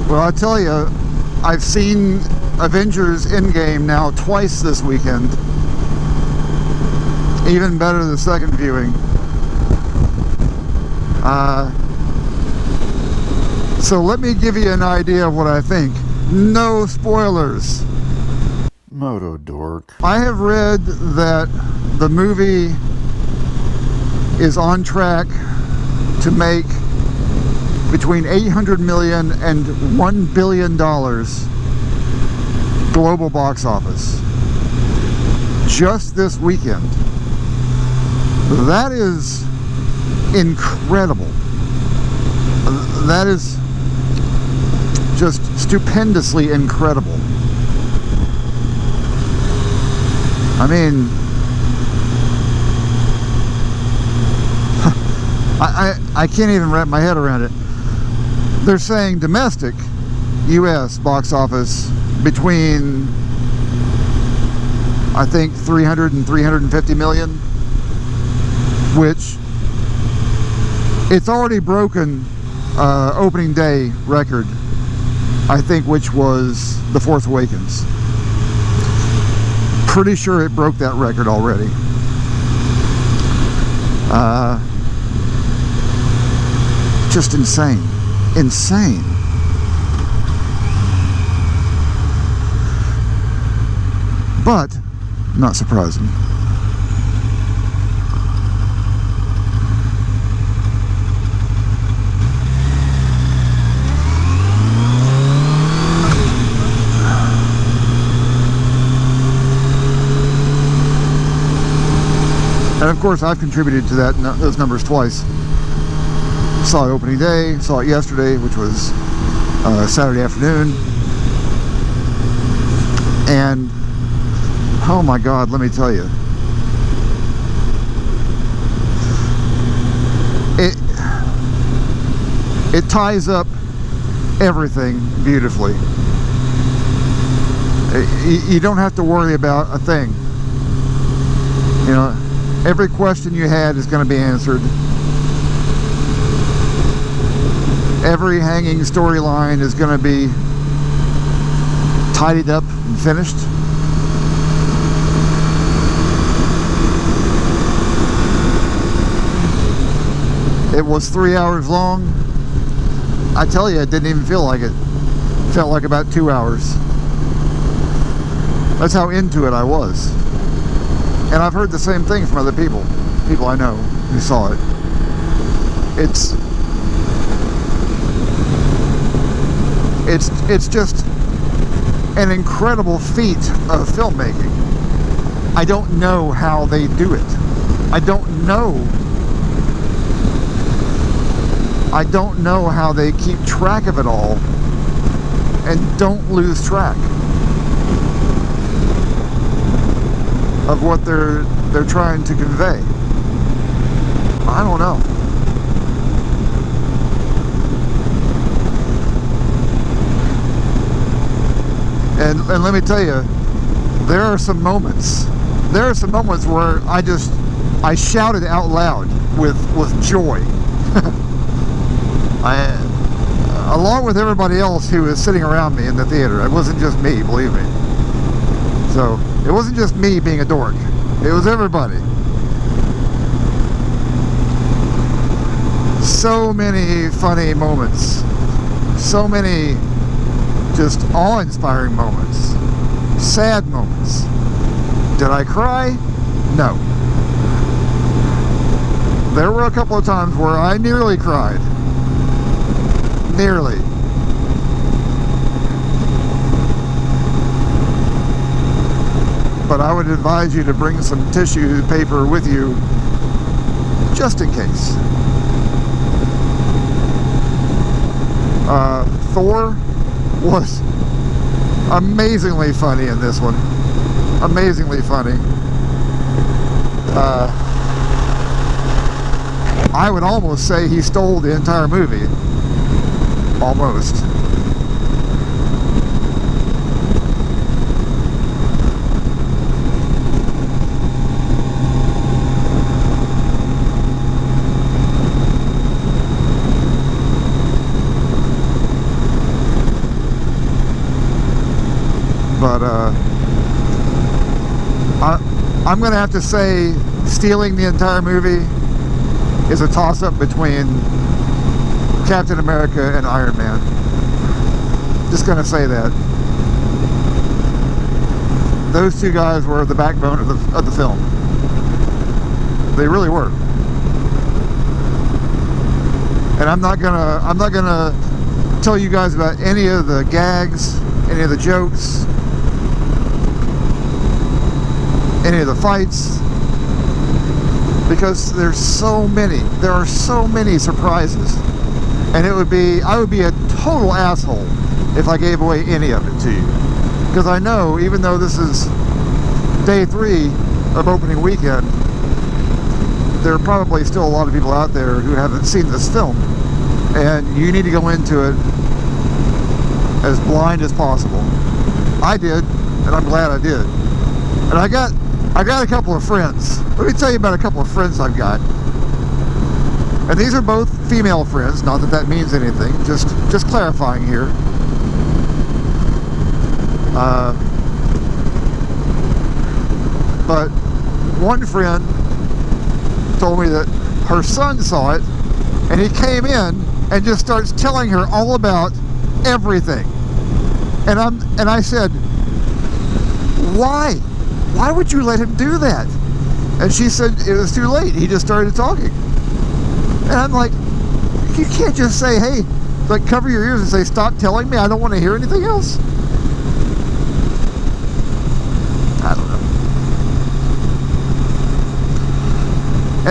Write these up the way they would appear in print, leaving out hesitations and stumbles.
Well, I tell you, I've seen Avengers Endgame now twice this weekend. Even better the second viewing. So let me give you an idea of what I think. No spoilers. Moto dork. I have read that the movie is on track to make between $800 million and $1 billion global box office just this weekend. That is incredible. That is just stupendously incredible. I mean, I can't even wrap my head around it. They're saying domestic US box office between, I think, 300 and 350 million, which it's already broken opening day record, I think, which was The Force Awakens. Pretty sure it broke that record already. Just insane. Insane. But not surprising. And of course, I've contributed to those numbers twice. Saw it opening day, saw it yesterday, which was Saturday afternoon. And oh my God, let me tell you, it ties up everything beautifully. You don't have to worry about a thing. You know, every question you had is going to be answered. Every hanging storyline is going to be tidied up and finished. It was 3 hours long. I tell you, it didn't even feel like it. It felt like about 2 hours. That's how into it I was. And I've heard the same thing from other people I know who saw it. It's just an incredible feat of filmmaking. I don't know how they do it. I don't know how they keep track of it all and don't lose track of what they're trying to convey. I don't know. And let me tell you, there are some moments where I shouted out loud with joy. Along with everybody else who was sitting around me in the theater. It wasn't just me, believe me. So it wasn't just me being a dork. It was everybody. So many funny moments. So many just awe-inspiring moments. Sad moments. Did I cry? No. There were a couple of times where I nearly cried. Nearly. But I would advise you to bring some tissue paper with you just in case. Thor was amazingly funny in this one. Amazingly funny. I would almost say he stole the entire movie. Almost. But I'm gonna have to say stealing the entire movie is a toss-up between Captain America and Iron Man. Just gonna say that. Those two guys were the backbone of the film. They really were. And I'm not gonna tell you guys about any of the gags, any of the jokes, any of the fights, because there are so many surprises, and I would be a total asshole if I gave away any of it to you, because I know, even though this is day 3 of opening weekend, there are probably still a lot of people out there who haven't seen this film, and you need to go into it as blind as possible. I did, and I'm glad I did. And I got a couple of friends. Let me tell you about a couple of friends I've got. And these are both female friends, not that that means anything, just clarifying here. But one friend told me that her son saw it, and he came in and just starts telling her all about everything. And I said, why? Why would you let him do that? And she said it was too late. He just started talking. And I'm like, you can't just say, hey, like, cover your ears and say, stop telling me, I don't want to hear anything else. I don't know.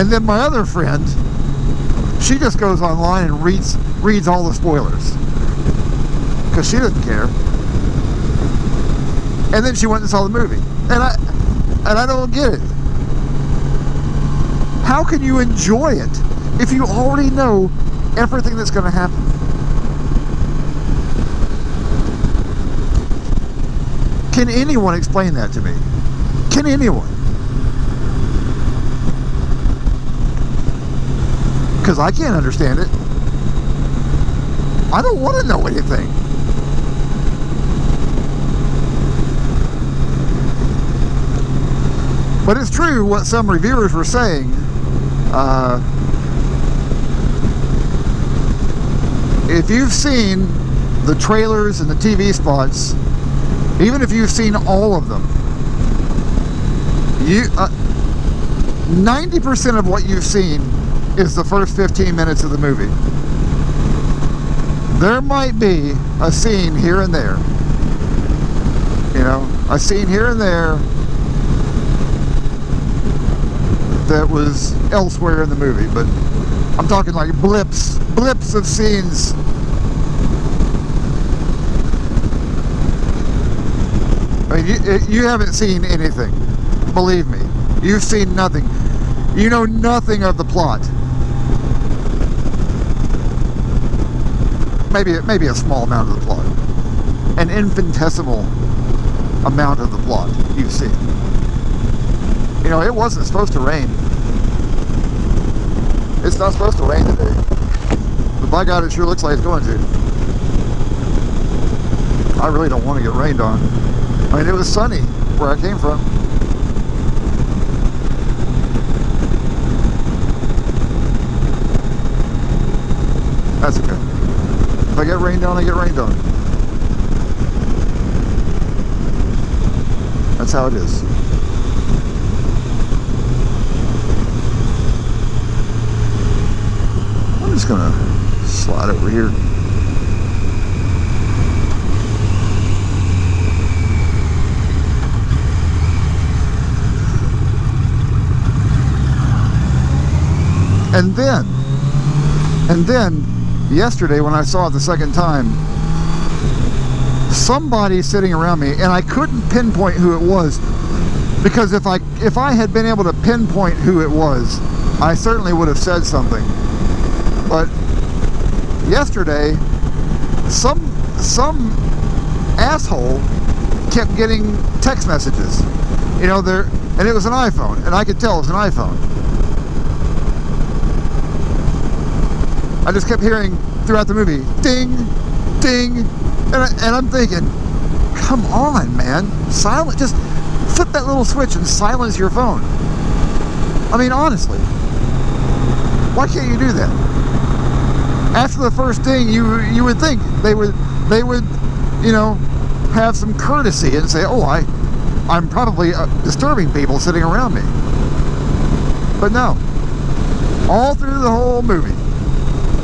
And then my other friend, she just goes online and reads all the spoilers, because she doesn't care. And then she went and saw the movie, and I don't get it. How can you enjoy it if you already know everything that's going to happen? Can anyone explain that to me? Can anyone? Because I can't understand it. I don't want to know anything. But it's true what some reviewers were saying. If you've seen the trailers and the TV spots, even if you've seen all of them, 90% of what you've seen is the first 15 minutes of the movie. There might be a scene here and there, you know, a scene here and there that was elsewhere in the movie, but I'm talking like blips of scenes. I mean, you haven't seen anything, believe me. You've seen nothing. You know nothing of the plot. Maybe a small amount of the plot. An infinitesimal amount of the plot you've seen. You know, it wasn't supposed to rain. It's not supposed to rain today. But by God, it sure looks like it's going to. I really don't want to get rained on. I mean, it was sunny where I came from. That's okay. If I get rained on, I get rained on. That's how it is. I'm just gonna slide over here. And then yesterday when I saw it the second time, somebody sitting around me, and I couldn't pinpoint who it was, because if I had been able to pinpoint who it was, I certainly would have said something. But yesterday, some asshole kept getting text messages, you know, and it was an iPhone, and I could tell it was an iPhone. I just kept hearing throughout the movie, ding, ding, and I'm thinking, come on, man. Just flip that little switch and silence your phone. I mean, honestly, why can't you do that? After the first ding, you would think they would, you know, have some courtesy and say, oh, I'm probably disturbing people sitting around me. But no, all through the whole movie,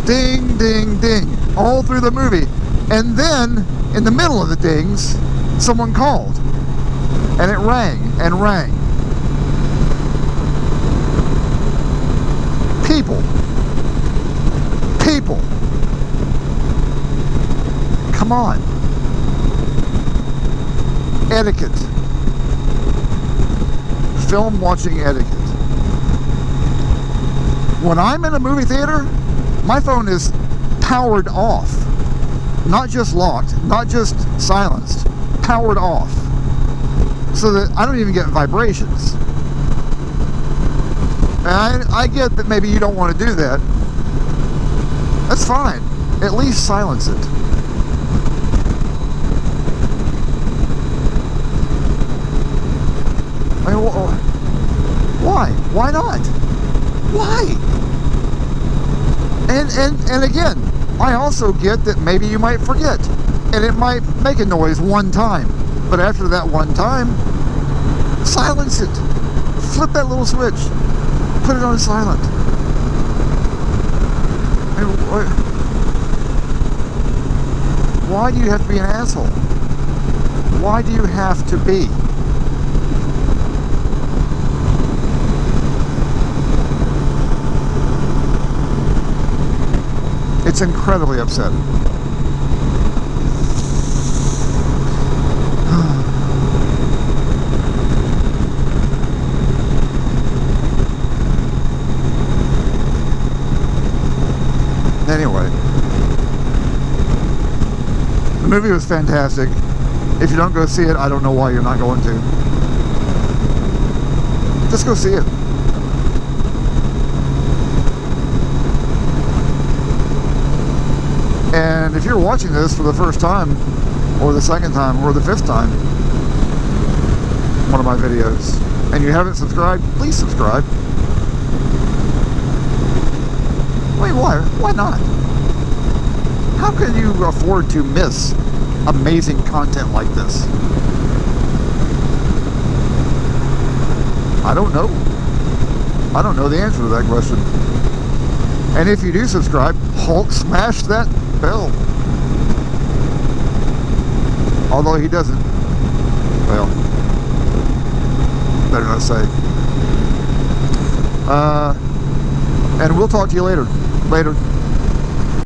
ding, ding, ding, all through the movie. And then, in the middle of the dings, someone called, and it rang and rang. People. Come on. Etiquette. Film watching etiquette. When I'm in a movie theater, my phone is powered off. Not just locked, not just silenced, powered off. So that I don't even get vibrations. And I get that maybe you don't want to do that. That's fine. At least silence it. I mean, why? Why not? Why? And again, I also get that maybe you might forget, and it might make a noise one time, but after that one time, silence it. Flip that little switch. Put it on silent. I mean, why do you have to be an asshole? Why do you have to be? It's incredibly upsetting. Anyway, the movie was fantastic. If you don't go see it, I don't know why you're not going to. Just go see it. And if you're watching this for the first time, or the second time, or the fifth time, one of my videos, and you haven't subscribed, please subscribe. Wait, why? Why not? How can you afford to miss amazing content like this? I don't know. I don't know the answer to that question. And if you do subscribe, Hulk smash that bell. Although he doesn't. Well, better not say. And we'll talk to you later. Later.